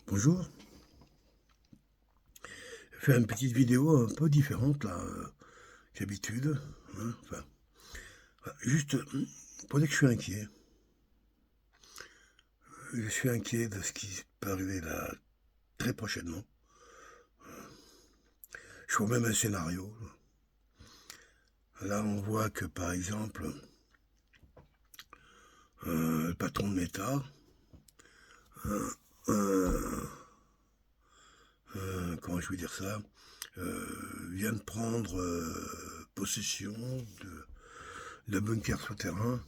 Bonjour, je vais faire une petite vidéo un peu différente là qu'habitude, hein, enfin, juste pour dire que je suis inquiet. Je suis inquiet de ce qui peut arriver là très prochainement. Je vois même un scénario. Là, on voit que par exemple, le patron de Meta, euh, comment je vais dire ça, vient de prendre possession d'un bunker souterrain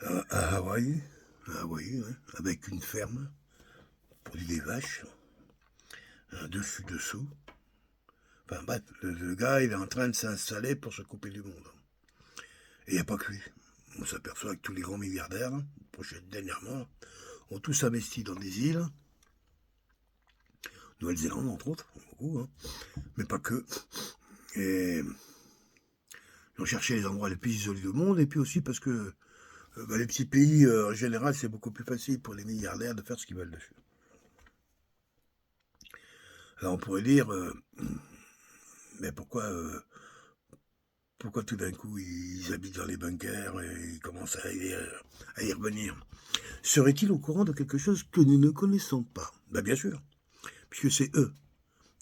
à Hawaï, ouais, avec une ferme pour des vaches, dessus-dessous. Enfin bref, le gars, il est en train de s'installer pour se couper du monde. Et il n'y a pas que lui. On s'aperçoit que tous les grands milliardaires, dernièrement, ont tous investi dans des îles, Nouvelle-Zélande entre autres, beaucoup, hein, mais pas que. Et ils ont cherché les endroits les plus isolés du monde, et puis aussi parce que les petits pays, en général, c'est beaucoup plus facile pour les milliardaires de faire ce qu'ils veulent dessus. Alors on pourrait dire, mais pourquoi tout d'un coup ils habitent dans les bunkers et ils commencent à y revenir? Serait-il au courant de quelque chose que nous ne connaissons pas? Ben bien sûr, puisque c'est eux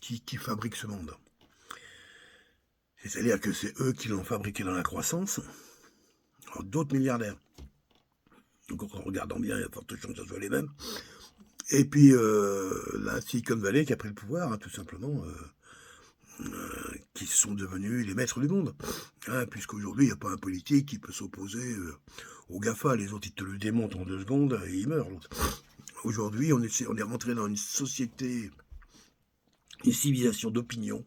qui fabriquent ce monde. C'est-à-dire que c'est eux qui l'ont fabriqué dans la croissance, d'autres milliardaires. Donc en regardant bien, il y a de fortes chances que ce soit les mêmes. Et puis la Silicon Valley qui a pris le pouvoir, hein, tout simplement, qui sont devenus les maîtres du monde. Hein, puisqu'aujourd'hui, il n'y a pas un politique qui peut s'opposer aux GAFA. Les autres, ils te le démontent en 2 secondes et ils meurent. Aujourd'hui, on est rentré dans une société, une civilisation d'opinion,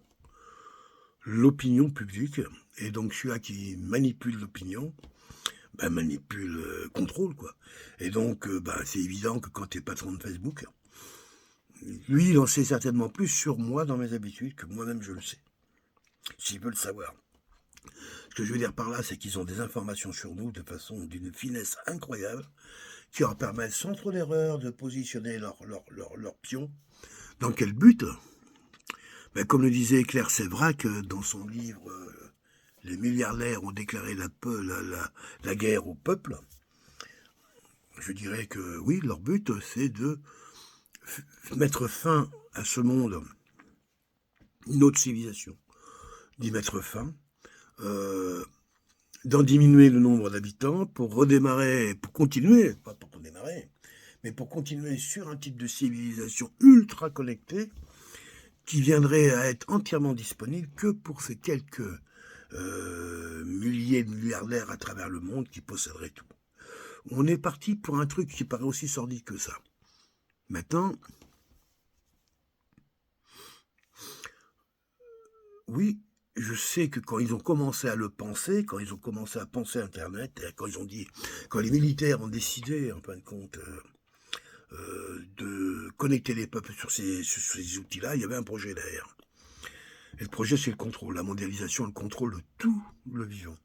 l'opinion publique. Et donc, celui-là qui manipule l'opinion, manipule, contrôle, quoi. Et donc, c'est évident que quand tu es patron de Facebook, lui, il en sait certainement plus sur moi dans mes habitudes que moi-même je le sais. S'il veut le savoir. Ce que je veux dire par là, c'est qu'ils ont des informations sur nous de façon d'une finesse incroyable qui leur permettent sans trop d'erreur de positionner leur pion. Dans quel but? Comme le disait Claire Sévrac dans son livre Les milliardaires ont déclaré la guerre au peuple. Je dirais que oui, leur but, c'est de mettre fin à ce monde, une autre civilisation, d'y mettre fin, d'en diminuer le nombre d'habitants pour redémarrer, pour continuer, pas pour redémarrer, mais pour continuer sur un type de civilisation ultra connectée qui viendrait à être entièrement disponible que pour ces quelques milliers de milliardaires à travers le monde qui posséderaient tout. On est parti pour un truc qui paraît aussi sordide que ça. Maintenant, oui, je sais que quand ils ont commencé à le penser, quand ils ont commencé à penser Internet, quand les militaires ont décidé, en fin de compte, de connecter les peuples sur ces outils-là, il y avait un projet derrière. Et le projet, c'est le contrôle, la mondialisation, le contrôle de tout le vivant.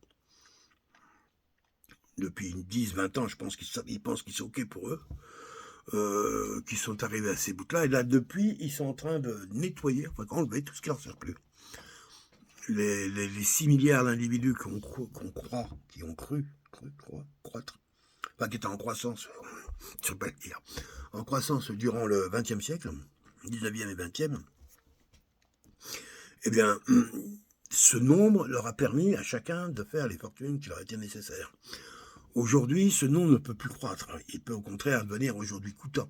Depuis 10-20 ans, je pense qu'ils pensent qu'ils sont OK pour eux, qu'ils sont arrivés à ces bouts-là. Et là, depuis, ils sont en train de nettoyer, enfin, enlever tout ce qui leur sert plus. Les 6 milliards d'individus qui ont cru croître, enfin, qui étaient en croissance, je ne sais pas le dire, en croissance durant le XXe siècle, 19e et 20e, eh bien, ce nombre leur a permis à chacun de faire les fortunes qui leur étaient nécessaires. Aujourd'hui, ce nombre ne peut plus croître. Il peut au contraire devenir aujourd'hui coûtant.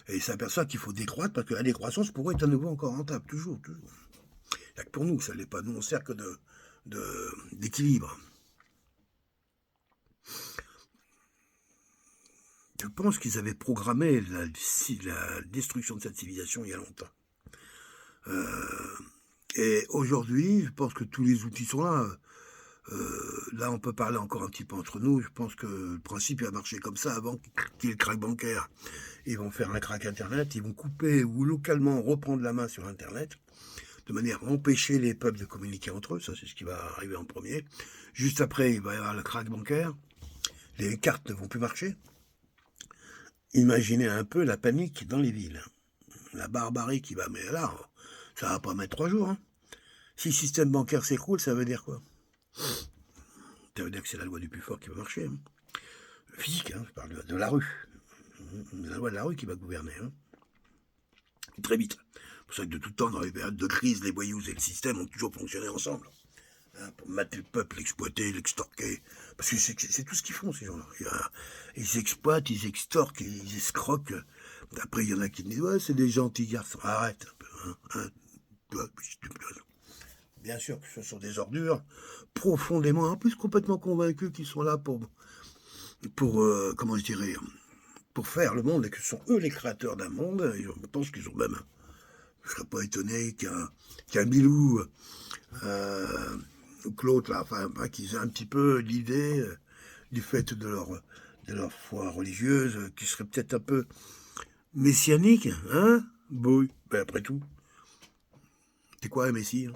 Et il s'aperçoit qu'il faut décroître parce que la décroissance pour eux est à nouveau encore rentable, toujours. Il n'y a que pour nous que ça ne l'est pas. Nous, on sert que d'équilibre. Je pense qu'ils avaient programmé la destruction de cette civilisation il y a longtemps. Et aujourd'hui, je pense que tous les outils sont là. Là, on peut parler encore un petit peu entre nous. Je pense que le principe a marché comme ça avant qu'il y ait le crack bancaire. Ils vont faire un crack Internet, ils vont couper ou localement reprendre la main sur Internet, de manière à empêcher les peuples de communiquer entre eux. Ça, c'est ce qui va arriver en premier. Juste après, il va y avoir le crack bancaire. Les cartes ne vont plus marcher. Imaginez un peu la panique dans les villes. La barbarie qui va... Mais là, ça va pas mettre 3 jours. Hein. Si le système bancaire s'écroule, ça veut dire quoi? Ça veut dire que c'est la loi du plus fort qui va marcher. Hein. Physique, hein, je parle de la rue. La loi de la rue qui va gouverner. Hein. Très vite. C'est pour ça que de tout temps, dans les périodes de crise, les voyous et le système ont toujours fonctionné ensemble. Hein, pour mater le peuple, l'exploiter, l'extorquer. Parce que c'est tout ce qu'ils font, ces gens-là. Ils exploitent, ils extorquent, ils escroquent. Après, il y en a qui disent, ouais, c'est des gentils garçons. Arrête un peu. Hein. Bien sûr que ce sont des ordures, profondément, en plus complètement convaincus qu'ils sont là pour comment je dirais, pour faire le monde, et que ce sont eux les créateurs d'un monde. Et je pense qu'ils ont même, je ne serais pas étonné qu'un Bilou ou que l'autre, là, enfin, qu'ils aient un petit peu l'idée du fait de leur foi religieuse, qui serait peut-être un peu messianique, hein? Oui, ben après tout, c'est quoi un messie? Hein?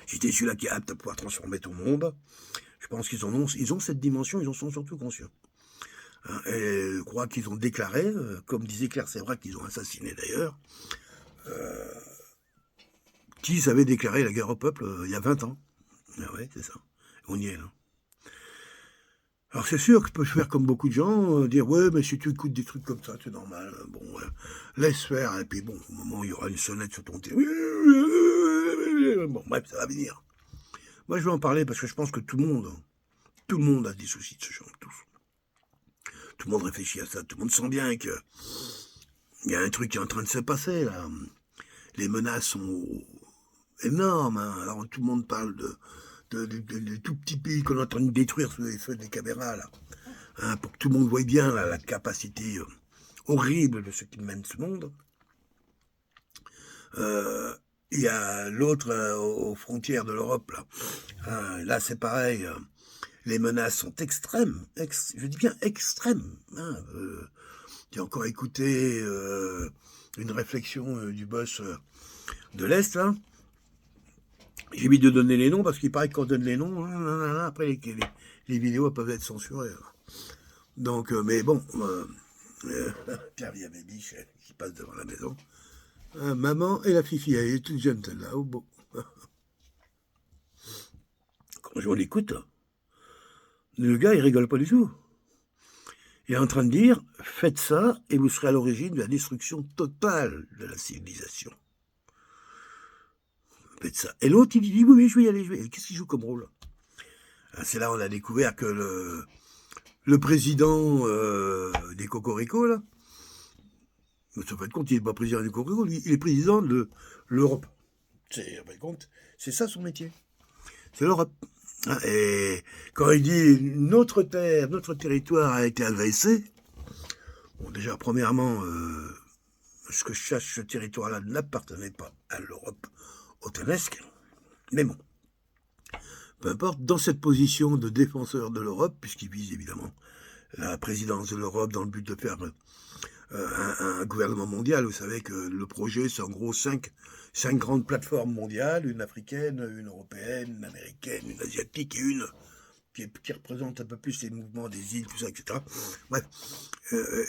Si t'es celui-là qui est apte à pouvoir transformer ton monde, je pense qu'ils ont cette dimension, ils en sont surtout conscients. Hein, et je crois qu'ils ont déclaré, comme disait Claire Sévrac, qu'ils ont assassiné d'ailleurs, qu'ils avaient déclaré la guerre au peuple il y a 20 ans. Ah ouais, c'est ça. On y est là. Alors c'est sûr que je peux faire comme beaucoup de gens, dire ouais mais si tu écoutes des trucs comme ça, c'est normal, bon, laisse faire, et puis bon, au moment où il y aura une sonnette sur ton téléphone, bon bref, ça va venir. Moi je vais en parler parce que je pense que tout le monde a des soucis de ce genre, tous. Tout le monde réfléchit à ça, tout le monde sent bien que il y a un truc qui est en train de se passer là. Les menaces sont énormes, hein. Alors tout le monde parle de tout petits pays qu'on est en train de détruire sous les feux des caméras, là. Hein, pour que tout le monde voie bien là, la capacité horrible de ceux qui mènent ce monde. Il y a l'autre aux frontières de l'Europe, là. Hein, là, c'est pareil. Les menaces sont extrêmes. Je dis bien extrêmes. Hein, j'ai encore écouté une réflexion du boss de l'Est, là. J'ai mis de donner les noms parce qu'il paraît qu'on donne les noms. Après, les vidéos peuvent être censurées. Donc, mais bon, Pierre via Baby qui passe devant la maison. Maman et la fifi, elle est toute jeune celle-là. Oh bon. Quand je l'écoute, le gars, il rigole pas du tout. Il est en train de dire, faites ça et vous serez à l'origine de la destruction totale de la civilisation. Faites ça. Et l'autre, il dit, oui, je vais y aller, Qu'est-ce qu'il joue comme rôle? C'est là où on a découvert que le président des Cocorico, là, mais ça fait compte, il n'est pas président des Cocorico, lui, il est président de l'Europe. C'est, compte, c'est ça son métier. C'est l'Europe. Et quand il dit notre terre, notre territoire a été agressé, bon, déjà, premièrement, ce que je cherche, ce territoire-là n'appartenait pas à l'Europe otanesque. Mais bon, peu importe, dans cette position de défenseur de l'Europe, puisqu'il vise évidemment la présidence de l'Europe dans le but de faire un gouvernement mondial, vous savez que le projet, c'est en gros 5 grandes plateformes mondiales, une africaine, une européenne, une américaine, une asiatique et une qui représente un peu plus les mouvements des îles, tout ça, etc. Bref,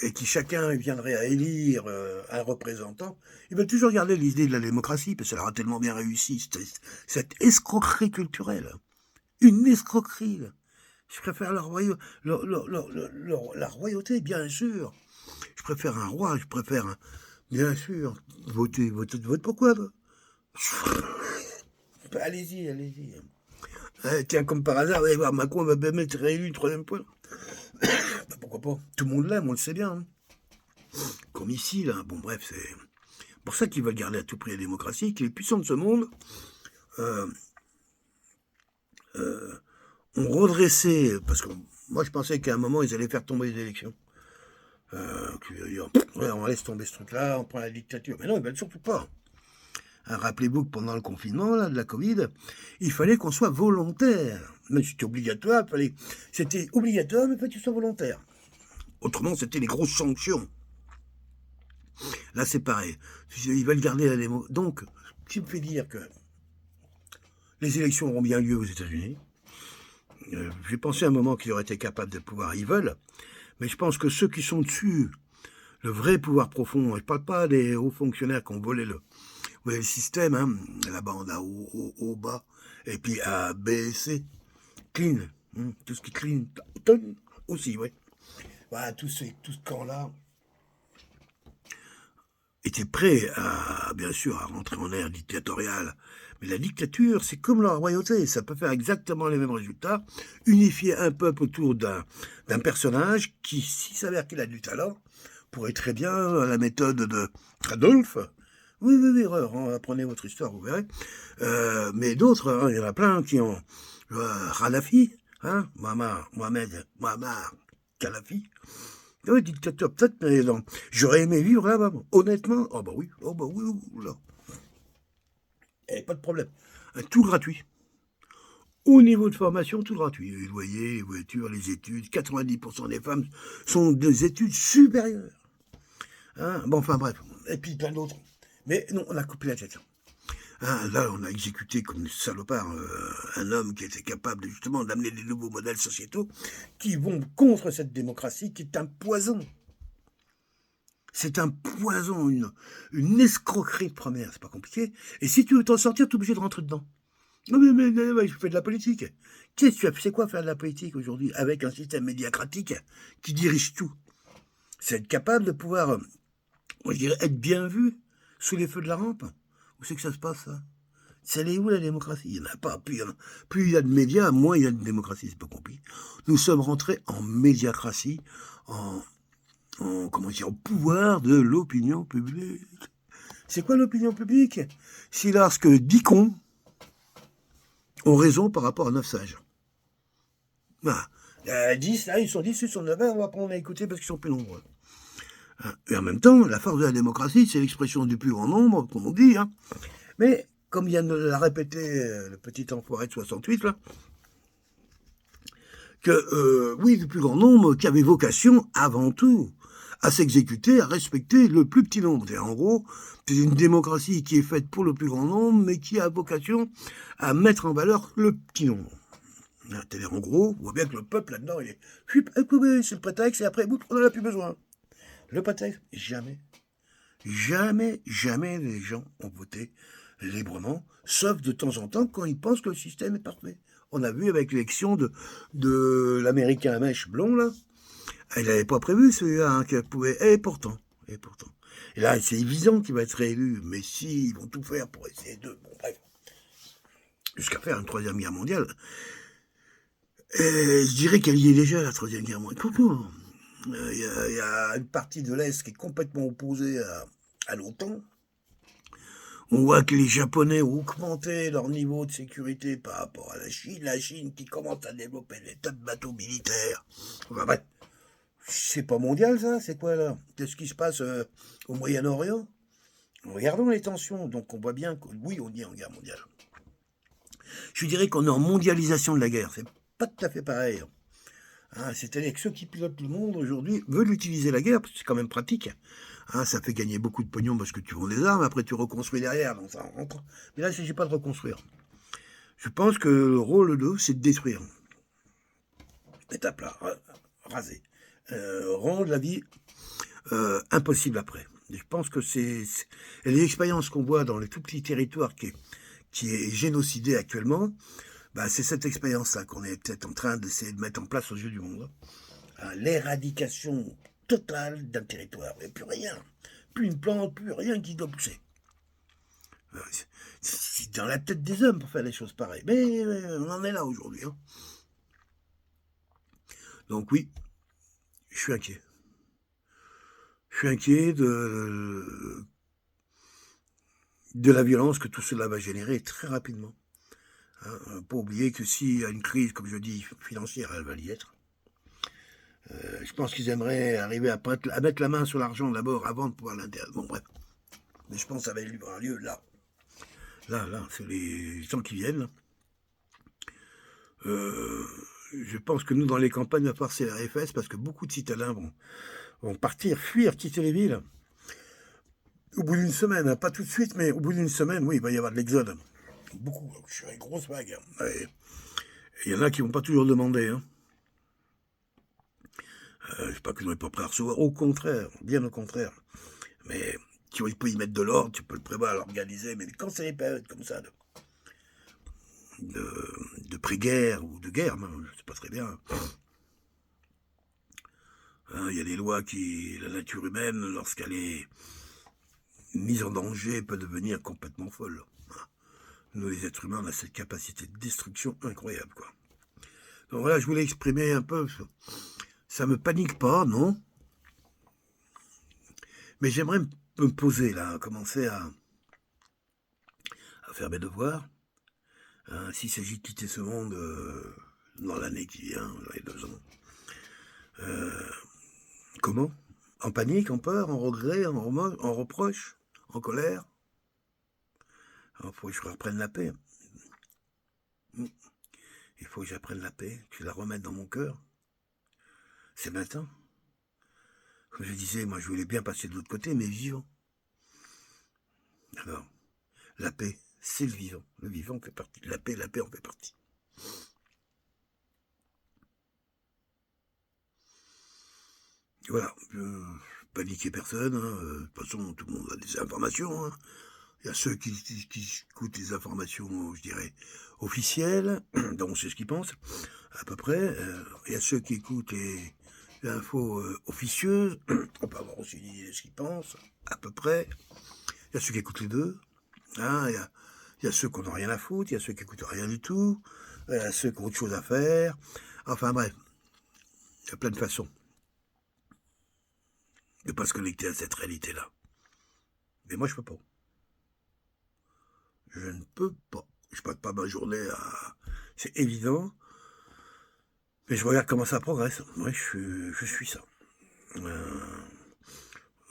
et qui chacun viendrait à élire un représentant. Ils veulent toujours garder l'idée de la démocratie, parce que ça leur a tellement bien réussi, cette escroquerie culturelle. Une escroquerie. Là. Je préfère la royauté, bien sûr. Je préfère un roi, bien sûr. Vote pourquoi? Allez-y. Tiens, comme par hasard, vous allez voir, Macron va même être réélu une 3e fois. Pourquoi pas? Tout le monde l'aime, on le sait bien. Hein. Comme ici, là. Bon, bref, c'est pour ça qu'ils veulent garder à tout prix la démocratie, que les puissants de ce monde ont redressé, parce que moi je pensais qu'à un moment ils allaient faire tomber les élections. On laisse tomber ce truc-là, on prend la dictature. Mais non, ils veulent surtout pas. Hein, rappelez-vous que pendant le confinement là, de la Covid, il fallait qu'on soit volontaire. Mais c'était obligatoire, c'était obligatoire, mais il fallait que tu sois volontaire. Autrement, c'était les grosses sanctions. Là, c'est pareil. Ils veulent garder la démo. Donc, ce qui me fait dire que les élections auront bien lieu aux États-Unis. J'ai pensé à un moment qu'ils auraient été capables de pouvoir, ils veulent, mais je pense que ceux qui sont dessus, le vrai pouvoir profond. Je ne parle pas des hauts fonctionnaires qui ont volé le système, hein. Là-bas, on a au bas, et puis A, B, C, clean, tout ce qui clean, aussi, oui. Voilà, tout ce camp-là était prêt bien sûr, à rentrer en ère dictatoriale. Mais la dictature, c'est comme la royauté, ça peut faire exactement les mêmes résultats. Unifier un peuple autour d'un personnage qui, s'il s'avère qu'il a du talent, pourrait très bien, à la méthode de Adolphe, oui, apprenez votre histoire, vous verrez. Mais d'autres, hein, il y en a plein qui ont Kadhafi, hein, Muammar Kadhafi. Oui, dictateur, peut-être, mais non. J'aurais aimé vivre là-bas, honnêtement. Oh bah oui, là. Et pas de problème. Tout gratuit. Au niveau de formation, tout gratuit. Les loyers, les voitures, les études. 90% des femmes sont des études supérieures. Hein, bon, enfin bref. Et puis plein d'autres. Mais non, on a coupé la tête. Hein, là, on a exécuté comme salopard un homme qui était capable justement d'amener des nouveaux modèles sociétaux qui vont contre cette démocratie qui est un poison. C'est un poison, une escroquerie de première, c'est pas compliqué. Et si tu veux t'en sortir, tu es obligé de rentrer dedans. Non mais je fais de la politique. Qu'est-ce que tu sais quoi faire de la politique aujourd'hui avec un système médiacratique qui dirige tout? C'est être capable de pouvoir, moi je dirais, être bien vu sous les feux de la rampe. Où c'est que ça se passe, ça? C'est où la démocratie? Il n'y en a pas. Plus il y a de médias, moins il y a de démocratie, c'est pas compliqué. Nous sommes rentrés en médiacratie, au pouvoir de l'opinion publique. C'est quoi l'opinion publique? C'est lorsque 10 cons ont raison par rapport à 9 sages. Voilà. 10, là, ils sont 10, ils sont 9, on va prendre à écouter parce qu'ils sont plus nombreux. Et en même temps, la force de la démocratie, c'est l'expression du plus grand nombre, comme on dit. Hein. Mais, comme vient de l'a répété le petit enfoiré de 68, là, que, oui, le plus grand nombre qui avait vocation, avant tout, à s'exécuter, à respecter le plus petit nombre. Et en gros, c'est une démocratie qui est faite pour le plus grand nombre, mais qui a vocation à mettre en valeur le petit nombre. C'est-à-dire, en gros, on voit bien que le peuple, là-dedans, il est... C'est le prétexte, et après, on n'en a plus besoin. Le prétexte, jamais les gens ont voté librement, sauf de temps en temps quand ils pensent que le système est parfait. On a vu avec l'élection de l'Américain à mèche blond, là, il n'avait pas prévu celui-là, hein, qu'il pouvait... Et pourtant. Et là, c'est évident qu'il va être réélu, mais si, ils vont tout faire pour essayer de... Bon, bref. Jusqu'à faire une troisième guerre mondiale. Et je dirais qu'elle y est déjà, la troisième guerre mondiale. Il y a une partie de l'Est qui est complètement opposée à l'OTAN. On voit que les Japonais ont augmenté leur niveau de sécurité par rapport à la Chine. La Chine qui commence à développer des tas de bateaux militaires. Enfin bref, c'est pas mondial ça, c'est quoi là? Qu'est-ce qui se passe au Moyen-Orient? Regardons les tensions, donc on voit bien que oui, on est en guerre mondiale. Je dirais qu'on est en mondialisation de la guerre, c'est pas tout à fait pareil. Hein, c'est-à-dire que ceux qui pilotent le monde aujourd'hui veulent utiliser la guerre, parce que c'est quand même pratique. Hein, ça fait gagner beaucoup de pognon parce que tu vends des armes, après tu reconstruis derrière, donc ça rentre. Mais là, il ne s'agit pas de reconstruire. Je pense que le rôle de c'est de détruire. Mettre à plat, raser. Rendre la vie impossible après. Et je pense que c'est les expériences qu'on voit dans les tout petits territoires qui est génocidé actuellement, bah, c'est cette expérience-là qu'on est peut-être en train d'essayer de mettre en place aux yeux du monde. L'éradication totale d'un territoire. Et plus rien. Plus une plante, plus rien qui doit pousser. C'est dans la tête des hommes pour faire des choses pareilles. Mais on en est là aujourd'hui. Hein. Donc oui, je suis inquiet. Je suis inquiet de la violence que tout cela va générer très rapidement. Hein, pas oublier que s'il y a une crise, comme je dis, financière, elle va y être. Je pense qu'ils aimeraient arriver à mettre la main sur l'argent d'abord avant de pouvoir l'interdire. Bon, bref. Mais je pense que ça va avoir lieu là. Là, c'est les gens qui viennent. Je pense que nous, dans les campagnes, on va pouvoir serrer les fesses parce que beaucoup de citadins vont partir, fuir, quitter les villes. Au bout d'une semaine, hein, pas tout de suite, mais au bout d'une semaine, oui, il va y avoir de l'exode. Beaucoup, je suis une grosse vague. Il y en a qui vont pas toujours demander. Hein. Je sais pas que j'en ai pas prêt à recevoir, au contraire, bien au contraire. Mais tu peux y mettre de l'ordre, tu peux le prévoir, l'organiser, mais quand c'est des périodes comme ça, de pré-guerre ou de guerre, même, je sais pas très bien. Il y a des lois qui, la nature humaine, lorsqu'elle est mise en danger, peut devenir complètement folle. Nous, les êtres humains, on a cette capacité de destruction incroyable, quoi. Donc voilà, je voulais exprimer un peu, ça me panique pas, non? Mais j'aimerais me poser, là, commencer à faire mes devoirs. S'il s'agit de quitter ce monde dans l'année qui vient, dans les 2 ans. Comment? En panique, en peur, en regret, en reproche, en colère? Il faut que je reprenne la paix. Il faut que j'apprenne la paix, que je la remette dans mon cœur. C'est maintenant. Comme je disais, moi je voulais bien passer de l'autre côté, mais vivant. Alors, la paix, c'est le vivant. Le vivant fait partie. La paix en fait partie. Voilà, je paniquais personne. De toute façon, tout le monde a des informations. Il y a ceux qui écoutent les informations, je dirais, officielles, dont on sait ce qu'ils pensent, à peu près. Il y a ceux qui écoutent les infos officieuses, on peut avoir aussi une idée de ce qu'ils pensent, à peu près. Il y a ceux qui écoutent les deux. Il y a ceux qui n'ont rien à foutre, il y a ceux qui n'écoutent rien du tout, il y a ceux qui ont autre chose à faire. Enfin bref, il y a plein de façons de ne pas se connecter à cette réalité-là. Mais moi, je peux pas. Je ne peux pas. Je passe pas ma journée à... C'est évident. Mais je regarde comment ça progresse. Ouais, je suis ça.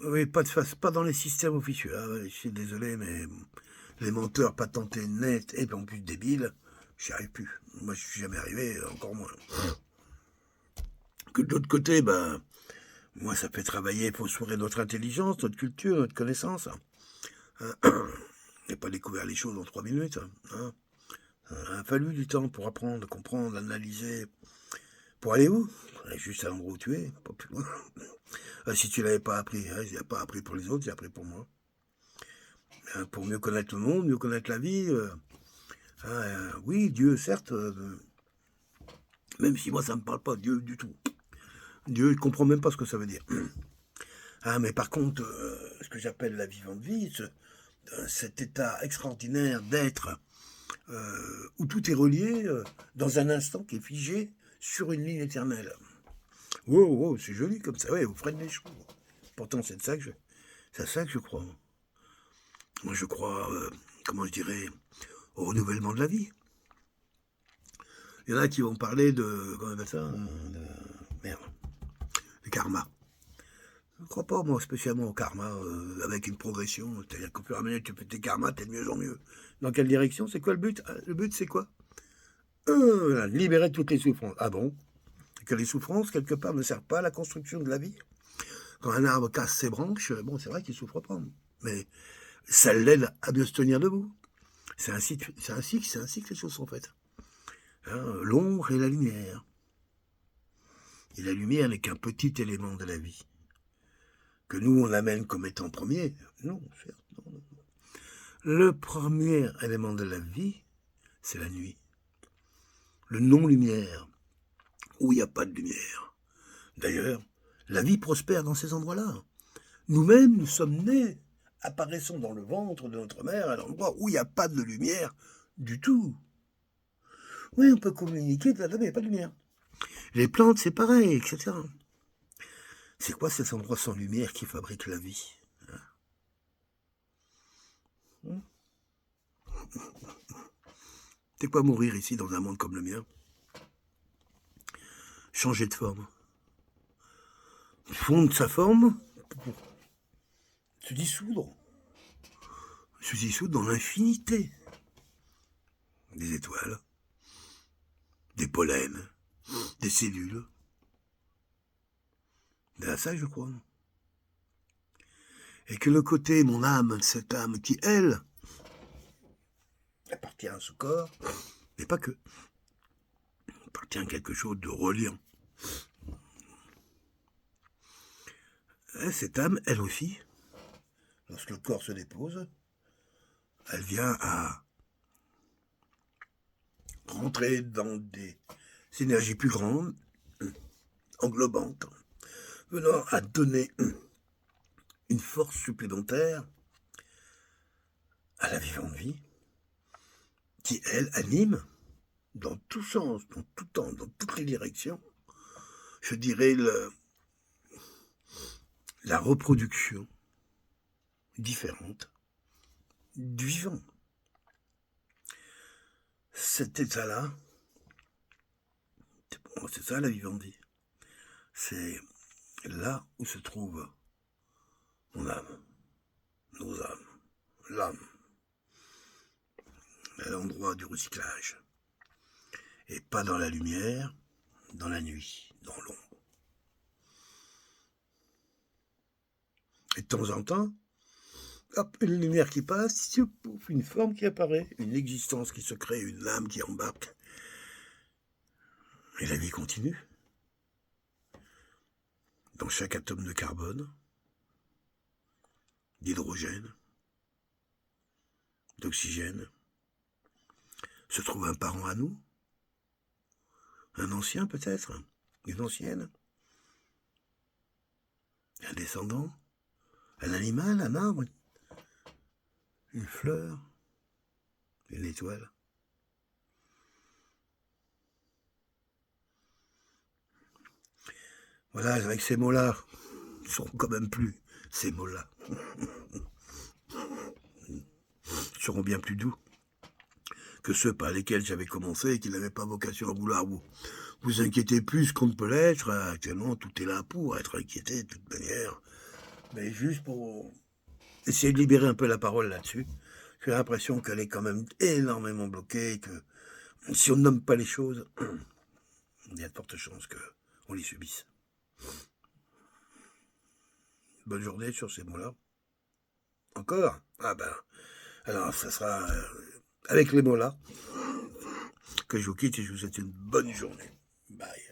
Oui, pas dans les systèmes officieux. Ouais, je suis désolé, mais les menteurs patentés nets et en plus débiles, j'y arrive plus. Moi, je suis jamais arrivé, encore moins. Que de l'autre côté, moi, ça fait travailler, il faut sourire notre intelligence, notre culture, notre connaissance. J'ai pas découvert les choses en 3 minutes. Il a fallu du temps pour apprendre, comprendre, analyser. Pour aller où? Juste à l'endroit où tu es, pas plus loin. Si tu l'avais pas appris, je l'ai pas appris pour les autres, j'ai appris pour moi. Pour mieux connaître le monde, mieux connaître la vie. Oui, Dieu, certes, même si moi ça me parle pas, Dieu du tout. Dieu, je comprends même pas ce que ça veut dire. Mais par contre, ce que j'appelle la vivante vie, cet état extraordinaire d'être où tout est relié dans un instant qui est figé sur une ligne éternelle. Wow, c'est joli comme ça. Ouais, vous freinez les chevaux. Pourtant, c'est ça que je crois. Moi, je crois, comment je dirais, au renouvellement de la vie. Il y en a qui vont parler de, comment on appelle ça, de karma. Je ne crois pas, moi, spécialement au karma, avec une progression. C'est-à-dire qu'au fur et à mesure que tu fais tes karmas, t'es de mieux en mieux. Dans quelle direction? C'est quoi le but? Le but, c'est quoi? Libérer toutes les souffrances. Ah bon? Que les souffrances, quelque part, ne servent pas à la construction de la vie? Quand un arbre casse ses branches, bon, c'est vrai qu'il ne souffre pas. Mais ça l'aide à mieux se tenir debout. C'est ainsi que les choses sont faites. L'ombre et la lumière. Et la lumière n'est qu'un petit élément de la vie. Que nous, on amène comme étant premier. Non, certes, non. Le premier élément de la vie, c'est la nuit. Le non-lumière, où il n'y a pas de lumière. D'ailleurs, la vie prospère dans ces endroits-là. Nous-mêmes, nous sommes nés, apparaissons dans le ventre de notre mère à l'endroit où il n'y a pas de lumière du tout. Oui, on peut communiquer, mais il n'y a pas de lumière. Les plantes, c'est pareil, etc. C'est quoi cet endroit sans lumière qui fabrique la vie? C'est quoi mourir ici dans un monde comme le mien? Changer de forme. Fondre sa forme pour se dissoudre. Se dissoudre dans l'infinité. Des étoiles, des pollens, des cellules. C'est à ça que je crois. Et que le côté, mon âme, cette âme qui, elle, appartient à ce corps, mais pas que. Appartient à quelque chose de reliant. cette âme, elle aussi, lorsque le corps se dépose, elle vient à rentrer dans des énergies plus grandes, englobantes, venant à donner une force supplémentaire à la vivante vie, qui, elle, anime dans tout sens, dans tout temps, dans toutes les directions, je dirais la reproduction différente du vivant. Cet état-là, c'est ça la vivante vie. C'est là où se trouve mon âme, nos âmes, l'âme, à l'endroit du recyclage. Et pas dans la lumière, dans la nuit, dans l'ombre. Et de temps en temps, hop, une lumière qui passe, une forme qui apparaît, une existence qui se crée, une âme qui embarque. Et la vie continue. Dans chaque atome de carbone, d'hydrogène, d'oxygène, se trouve un parent à nous, un ancien peut-être, une ancienne, un descendant, un animal, un arbre, une fleur, une étoile. Voilà, avec ces mots-là, ils ne seront quand même plus ces mots-là. Ils seront bien plus doux que ceux par lesquels j'avais commencé et qui n'avaient pas vocation à vouloir vous inquiéter plus qu'on ne peut l'être. Actuellement, tout est là pour être inquiété de toute manière. Mais juste pour essayer de libérer un peu la parole là-dessus. J'ai l'impression qu'elle est quand même énormément bloquée, que si on ne nomme pas les choses, il y a de fortes chances qu'on les subisse. Bonne journée sur ces mots-là. Encore ? Ah ben, alors ça sera avec les mots-là que je vous quitte et je vous souhaite une bonne journée. Bye.